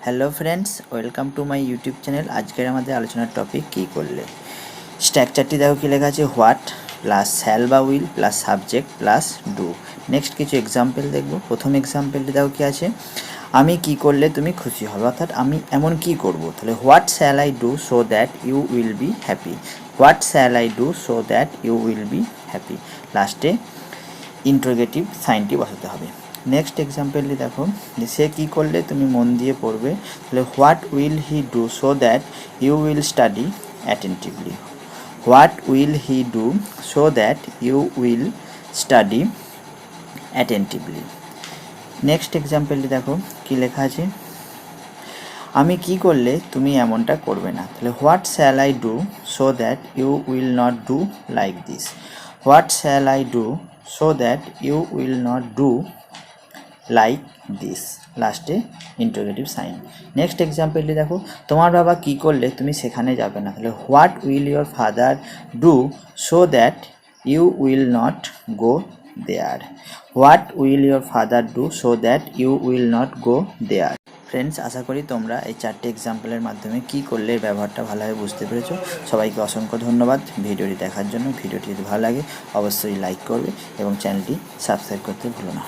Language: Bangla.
Hello friends, welcome to my YouTube channel. আজকের আমাদের আলোচনার টপিক কী করলে। স্ট্রাকচারটি দেখো কী লেখা আছে, হোয়াট প্লাস শ্যাল বা will plus subject plus do. Next কিছু এক্সাম্পল দেখব। প্রথম এক্সাম্পলটি দেখো কী আছে, আমি কি করলে তুমি খুশি হবে, অর্থাৎ আমি এমন কি করব। তাহলে what shall I do so that you will be happy. What shall I do so that you will be happy. লাস্টে ইন্টারোগেটিভ সাইনটি বসাতে হবে। নেক্সট এক্সাম্পলটি দেখো, যে সে কী করলে তুমি মন দিয়ে পড়বে। তাহলে what will he do so that you will study attentively. What will he do so that you will study attentively. Next এক্সাম্পলটি দেখো কী লেখা আছে, আমি কি করলে তুমি এমনটা করবে না। তাহলে what shall I do so that you will not do like this. What shall I do so that you will not do like this. লাস্টে ইন্টারোগেটিভ সাইন। নেক্সট এক্সাম্পলটি দেখো, তোমার বাবা কী করলে তুমি সেখানে যাবে না। তাহলে what will your father do so that you will not go there. What will your father do so that you will not go there. Friends, আশা করি তোমরা এই চারটে এক্সাম্পলের মাধ্যমে কী করলে এর ব্যবহারটা ভালোভাবে বুঝতে পেরেছো। সবাইকে অসংখ্য ধন্যবাদ ভিডিওটি দেখার জন্য। ভিডিওটি যদি ভালো লাগে অবশ্যই লাইক করবে এবং চ্যানেলটি সাবস্ক্রাইব করতে ভুলো না।